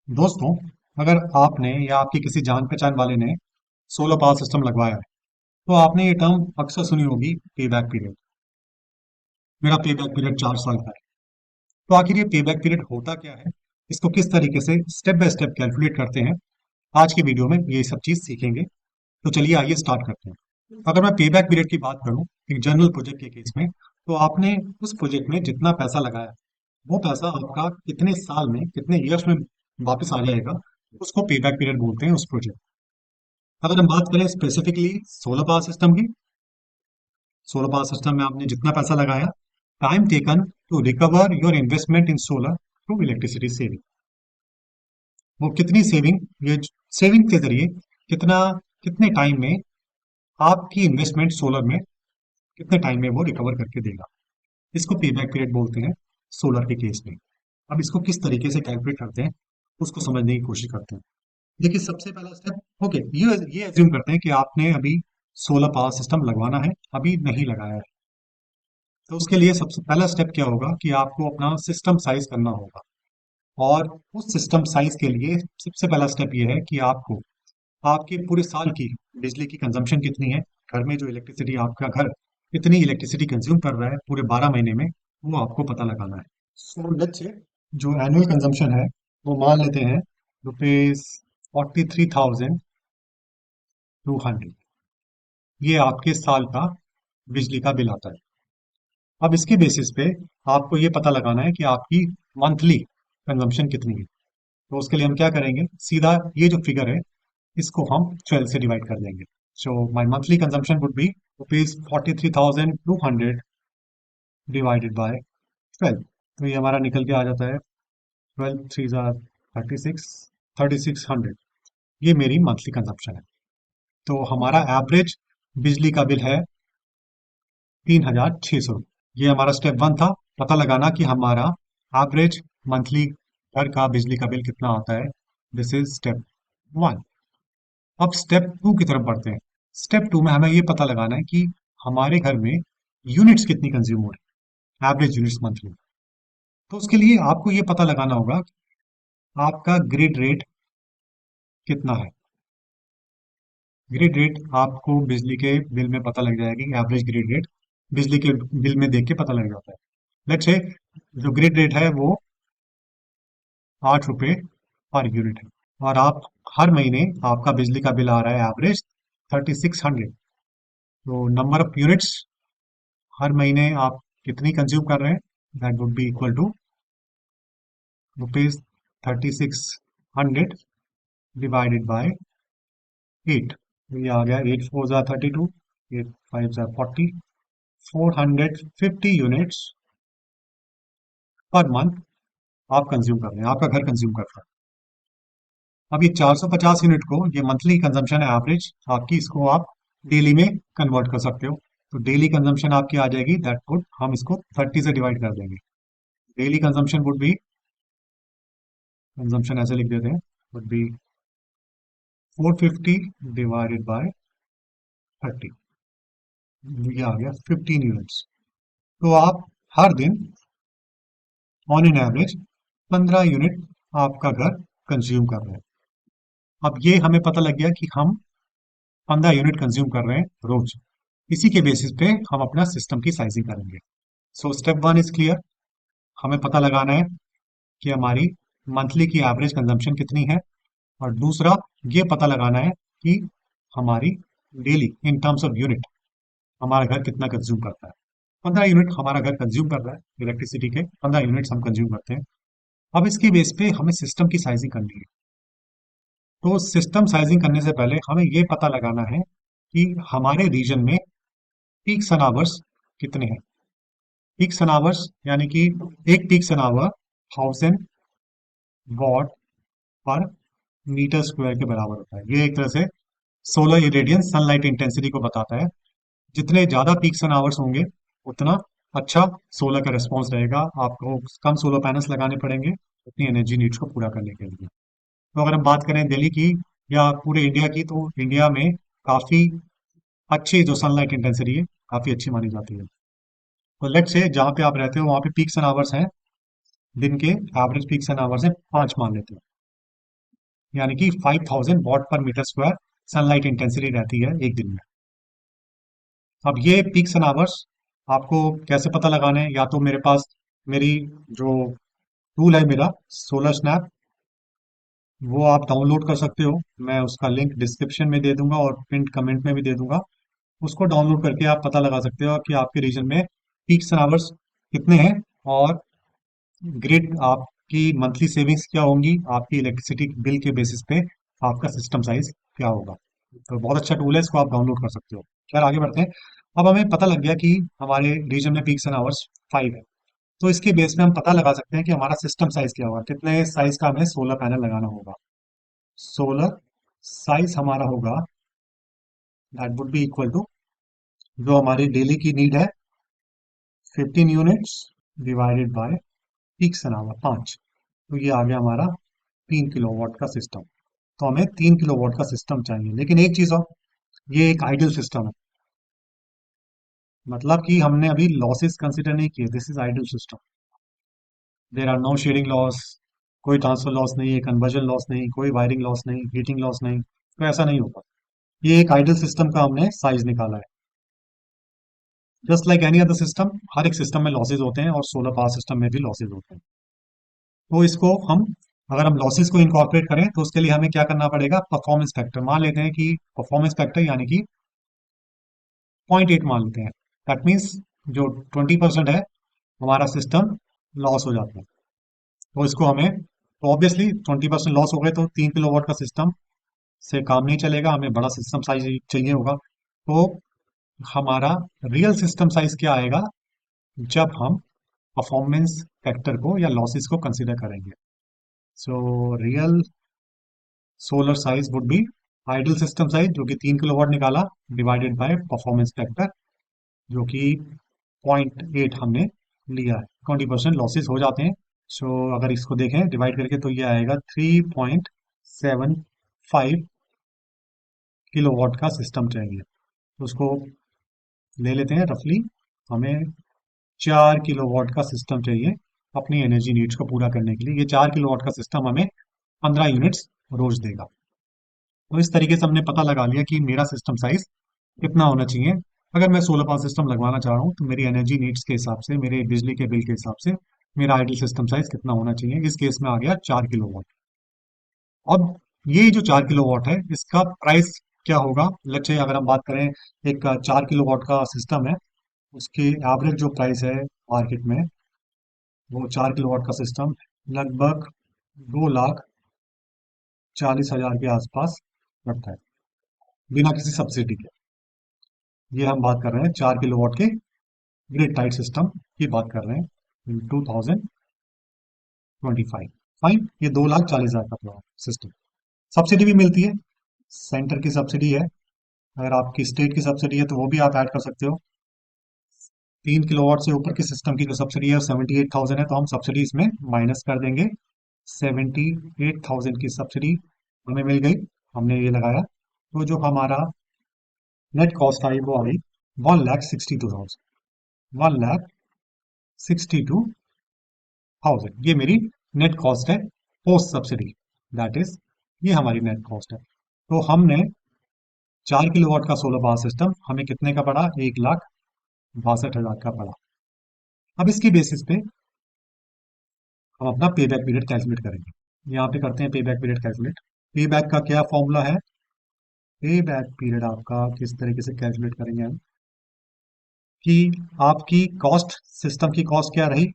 दोस्तों, अगर आपने या आपकी किसी जान पहचान वाले ने सोलर पावर सिस्टम लगवाया है तो आपने ये टर्म अक्सर सुनी होगी, पे बैक पीरियड। मेरा पे बैक पीरियड 4 साल का है। तो आखिर ये पे बैक पीरियड होता क्या है, इसको किस तरीके से स्टेप बाय स्टेप कैलकुलेट करते हैं, आज की वीडियो में ये सब चीज सीखेंगे। तो चलिए आइए स्टार्ट करते हैं। अगर मैं पे बैक पीरियड की बात करूं एक जनरल प्रोजेक्ट के केस में, तो आपने उस प्रोजेक्ट में जितना पैसा लगाया वो पैसा आपका कितने साल में, कितने ईयर्स में वापस आ जाएगा, उसको पे बैक पीरियड बोलते हैं उस प्रोजेक्ट। अगर हम बात करें स्पेसिफिकली सोलर पावर सिस्टम की, सोलर पावर सिस्टम में आपने जितना पैसा लगाया, time taken to recover your investment in solar through electricity saving, वो कितनी सेविंग, ये सेविंग के जरिए कितना, कितने टाइम में आपकी इन्वेस्टमेंट सोलर में, कितने टाइम में वो रिकवर करके देगा, इसको पे बैक पीरियड बोलते हैं सोलर के केस में। अब इसको किस तरीके से कैलकुलेट करते हैं उसको समझने की कोशिश करते हैं। देखिए, सबसे पहला स्टेप, ओके, ये एज्यूम करते हैं कि आपने अभी सोलर पावर सिस्टम लगवाना है, अभी नहीं लगाया है। तो उसके लिए सबसे पहला स्टेप क्या होगा कि आपको अपना सिस्टम साइज करना होगा। और उस सिस्टम साइज के लिए सबसे पहला स्टेप ये है कि आपको आपके पूरे साल की बिजली की कंजम्पशन कितनी है, घर में जो इलेक्ट्रिसिटी, आपका घर कितनी इलेक्ट्रिसिटी कंज्यूम कर रहा है पूरे 12 महीने में, वो आपको पता लगाना है। सो लेट्स से जो एनुअल कंजम्पशन है वो मान लेते हैं रुपीज 43,200, ये आपके साल का बिजली का बिल आता है। अब इसके बेसिस पे आपको ये पता लगाना है कि आपकी मंथली कंजम्पशन कितनी है। तो उसके लिए हम क्या करेंगे, सीधा ये जो फिगर है इसको हम 12 से डिवाइड कर देंगे। So my monthly consumption would be rupees 43,200 divided by 12। तो ये हमारा निकल के आ जाता है 12 3 36, 3600। ये मेरी मंथली कंजम्पशन है। तो हमारा एवरेज बिजली का बिल है 3,600। ये हमारा स्टेप वन था, पता लगाना कि हमारा एवरेज मंथली घर का बिजली का बिल कितना आता है। This is step one. अब स्टेप टू की तरफ बढ़ते हैं। स्टेप टू में हमें ये पता लगाना है कि हमारे घर में यूनिट्स कितनी कंज्यूम हो रही है, एवरेज यूनिट्स मंथली। तो उसके लिए आपको ये पता लगाना होगा कि आपका ग्रिड रेट कितना है। ग्रिड रेट आपको बिजली के बिल में पता लग जाएगी, एवरेज ग्रिड रेट बिजली के बिल में देख के पता लग जाता है। लेट्स से जो ग्रिड रेट है वो 8 रुपये पर यूनिट है, और आप हर महीने आपका बिजली का बिल आ रहा है एवरेज 3600। तो नंबर ऑफ यूनिट्स हर महीने आप कितनी कंज्यूम कर रहे हैं, that would be equal to rupees 3600 divided by 8। ये आ गया, 8 4 32, 8 5 40, 450 यूनिट्स पर मंथ आप कंज्यूम कर रहे हैं, आपका घर कंज्यूम कर रहा है। अब ये 450 यूनिट को, ये मंथली कंजम्पशन है एवरेज आपकी, इसको आप डेली में कन्वर्ट कर सकते हो। तो डेली कंजम्पशन आपकी आ जाएगी, दैट वुड, हम इसको 30 से डिवाइड कर देंगे। Daily consumption would be, consumption ऐसे लिख देते हैं, वुड बी 450 डिवाइडेड बाय 30। ये आ गया 15 यूनिट्स। तो आप हर दिन ऑन एन एवरेज 15 यूनिट आपका घर कंज्यूम कर रहे हैं। अब ये हमें पता लग गया कि हम 15 यूनिट कंज्यूम कर रहे हैं रोज। इसी के बेसिस पे हम अपना सिस्टम की साइजिंग करेंगे। So step one is clear, हमें पता लगाना है कि हमारी मंथली की एवरेज कंजम्पशन कितनी है, और दूसरा ये पता लगाना है कि हमारी daily in terms of unit हमारा घर कितना कंज्यूम करता है। 15 यूनिट हमारा घर कंज्यूम कर रहा है, इलेक्ट्रिसिटी के 15 यूनिट्स हम कंज्यूम करते हैं। अब इसके बेस पे हमें सिस्टम की साइजिंग करनी है। तो सिस्टम साइजिंग करने से पहले हमें ये पता लगाना है कि हमारे रीजन में पीक सन आवर्स कितने हैं। पीक सन आवर्स यानी कि एक पीक सन आवर 1000 वॉट पर मीटर स्क्वायर के बराबर होता है। ये एक तरह से सोलर इरेडियंस सनलाइट इंटेंसिटी को बताता है। जितने ज्यादा पीक सन आवर्स होंगे उतना अच्छा सोलर का रिस्पॉन्स रहेगा, आपको कम सोलर पैनल्स लगाने पड़ेंगे अपनी एनर्जी नीड्स को पूरा करने के लिए। तो अगर हम बात करें दिल्ली की या पूरे इंडिया की, तो इंडिया में काफी अच्छी जो सनलाइट इंटेंसिटी है, काफी अच्छी मानी जाती है। तो लेट्स से जहाँ पे आप रहते हो वहाँ पे पीक सन आवर्स हैं, दिन के एवरेज पीक सन आवर्स है 5 मान लेते हैं। यानी कि 5000 वॉट पर मीटर स्क्वायर सनलाइट इंटेंसिटी रहती है एक दिन में। अब ये पीक्स एंड आवर्स आपको कैसे पता लगाना है, या तो मेरे पास मेरी जो टूल है मेरा सोलर स्नैप, वो आप डाउनलोड कर सकते हो। मैं उसका लिंक डिस्क्रिप्शन में दे दूंगा और पिन कमेंट में भी दे दूंगा। उसको डाउनलोड करके आप पता लगा सकते हो कि आपके रीजन में पीक्स एंड आवर्स कितने हैं, और ग्रिड आपकी मंथली सेविंग्स क्या होंगी, आपकी इलेक्ट्रिसिटी बिल के बेसिस पे आपका सिस्टम साइज क्या होगा। तो बहुत अच्छा टूल है, इसको आप डाउनलोड कर सकते हो। खैर आगे बढ़ते हैं। अब हमें पता लग गया कि हमारे रीजन में पीक्स एंड आवर्स 5 है। तो इसके बेस पे हम पता लगा सकते हैं कि हमारा सिस्टम साइज क्या होगा, कितने साइज का हमें सोलर पैनल लगाना होगा। सोलर साइज हमारा होगा, that would be equal to, जो हमारी डेली की नीड है 15 units divided by peaks an hour 5। तो ये आ गया हमारा 3 किलोवाट का सिस्टम। तो हमें 3 किलोवाट का सिस्टम चाहिए, लेकिन एक चीज और, ये एक आइडियल सिस्टम है। मतलब कि हमने अभी लॉसेस कंसिडर नहीं किए, this is ideal system. There are no sharing loss, कोई ट्रांसफर लॉस नहीं है, कन्वर्जन लॉस नहीं, कोई वायरिंग लॉस नहीं, हीटिंग लॉस नहीं, तो ऐसा नहीं होगा। ये एक आइडियल सिस्टम का हमने साइज निकाला है। Just like any other system, हर एक सिस्टम में लॉसेज होते हैं और सोलर पावर सिस्टम में भी लॉसेज होते हैं। तो इसको हम, अगर हम लॉसेस को इनकॉर्पोरेट करें तो उसके लिए हमें क्या करना पड़ेगा, परफॉर्मेंस फैक्टर मान लेते हैं कि परफॉर्मेंस फैक्टर यानी कि 0.8 मान लेते हैं। दैट मीन्स जो 20% है हमारा सिस्टम लॉस हो जाता है। तो इसको हमें, तो ऑब्वियसली 20% लॉस हो गए तो 3 किलोवाट का सिस्टम से काम नहीं चलेगा, हमें बड़ा सिस्टम साइज चाहिए होगा। तो हमारा रियल सिस्टम साइज क्या आएगा, जब हम परफॉर्मेंस फैक्टर को या लॉसेस को कंसीडर करेंगे। So real solar size would be, ideal system size जो कि 3 किलोवाट निकाला, डिवाइडेड बाय परफॉर्मेंस फैक्टर जो कि 0.8 हमने लिया है। 20% लॉसेस हो जाते हैं। सो अगर इसको देखें डिवाइड करके तो ये आएगा 3.75 किलोवाट का सिस्टम चाहिए। तो उसको ले लेते हैं रफली, हमें 4 किलोवाट का सिस्टम चाहिए अपनी एनर्जी नीड्स को पूरा करने के लिए। ये 4 किलोवाट का सिस्टम हमें 15 यूनिट्स रोज देगा। तो इस तरीके से हमने पता लगा लिया कि मेरा सिस्टम साइज कितना होना चाहिए। अगर मैं सोलर पावर सिस्टम लगवाना चाह रहा हूँ तो मेरी एनर्जी नीड्स के हिसाब से, मेरे बिजली के बिल के हिसाब से मेरा आइडियल सिस्टम साइज कितना होना चाहिए। इस केस में आ गया 4 किलोवाट। अब ये जो 4 किलोवाट है इसका प्राइस क्या होगा, लेट्स से अगर हम बात करें, एक 4 किलोवाट का सिस्टम है, उसकी एवरेज जो प्राइस है मार्केट में, वो 4 किलोवाट का सिस्टम लगभग 2,40,000 के आसपास पड़ता है, बिना किसी सब्सिडी के। ये हम बात कर रहे हैं 4 किलोवाट के ग्रिड टाइड सिस्टम की बात कर रहे हैं इन 2025। फाइन, ये 2,40,000 का पूरा सिस्टम। सब्सिडी भी मिलती है, सेंटर की सब्सिडी है, अगर आपकी स्टेट की सब्सिडी है तो वो भी आप ऐड कर सकते हो। 3 किलोवाट से ऊपर के सिस्टम की जो सब्सिडी है 78,000 है, तो हम सब्सिडी इसमें माइनस कर देंगे। 78,000 की सब्सिडी हमें मिल गई, हमने ये लगाया, तो जो हमारा नेट कॉस्ट आई वो आई 1,62,000। 1,62,000 ये मेरी नेट कॉस्ट है पोस्ट सब्सिडी, दैट इज, ये हमारी नेट कॉस्ट है। तो हमने 4 किलोवाट का सोलर पावर सिस्टम हमें कितने का पड़ा, 1,62,000 का पड़ा। अब इसकी बेसिस पे हम अपना पे बैक पीरियड कैलकुलेट करेंगे। यहाँ पे करते हैं पे बैक पीरियड कैलकुलेट। पे बैक का क्या फॉर्मूला है, पे बैक पीरियड आपका किस तरीके से कैलकुलेट करेंगे हम, कि आपकी कॉस्ट, सिस्टम की कॉस्ट क्या रही,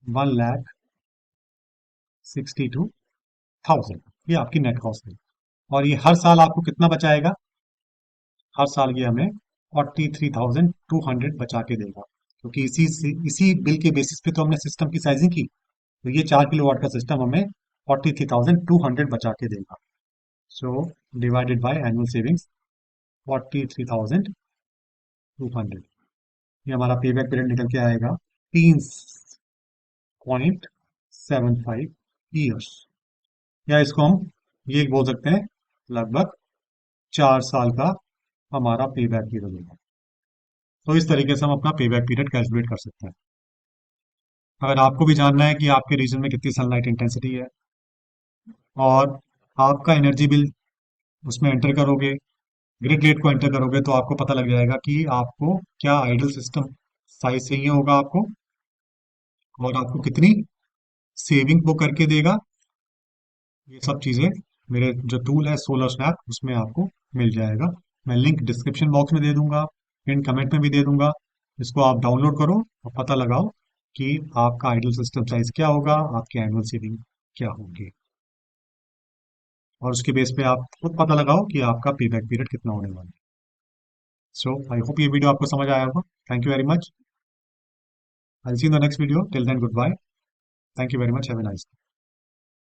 1,62,000, ये आपकी नेट कॉस्ट है। और ये हर साल आपको कितना बचाएगा, हर साल ये हमें 43,200 बचा के देगा, क्योंकि इसी बिल के बेसिस पे तो हमने सिस्टम की साइजिंग की। तो ये 4 किलोवाट का सिस्टम हमें 43,200 बचा के देगा। So divided by annual savings 43,200, ये हमारा पे बैक पीरियड निकल के आएगा 3.75 ईयर्स, या इसको हम ये बोल सकते हैं लगभग 4 साल का हमारा पे बैक पीरियड होगा। तो इस तरीके से हम अपना पे बैक पीरियड कैलकुलेट कर सकते हैं। अगर आपको भी जानना है कि आपके रीजन में कितनी सनलाइट इंटेंसिटी है और आपका एनर्जी बिल उसमें एंटर करोगे, ग्रिड रेट को एंटर करोगे, तो आपको पता लग जाएगा कि आपको क्या आइडल सिस्टम साइज चाहिए होगा आपको, और आपको कितनी सेविंग वो करके देगा। ये सब चीज़ें मेरे जो टूल है सोलर स्नैप उसमें आपको मिल जाएगा। मैं लिंक डिस्क्रिप्शन बॉक्स में दे दूंगा, पिन कमेंट में भी दे दूंगा। इसको आप डाउनलोड करो और पता लगाओ कि आपका आइडल सिस्टम साइज क्या होगा, आपकी एनुअल सेविंग क्या होगी, और उसके बेस पे आप खुद पता लगाओ कि आपका पे बैक पीरियड कितना होने वाला है। सो आई होप ये वीडियो आपको समझ आया होगा। Thank you very much. I see in the next video. Till then good bye. Thank you very much. Have a nice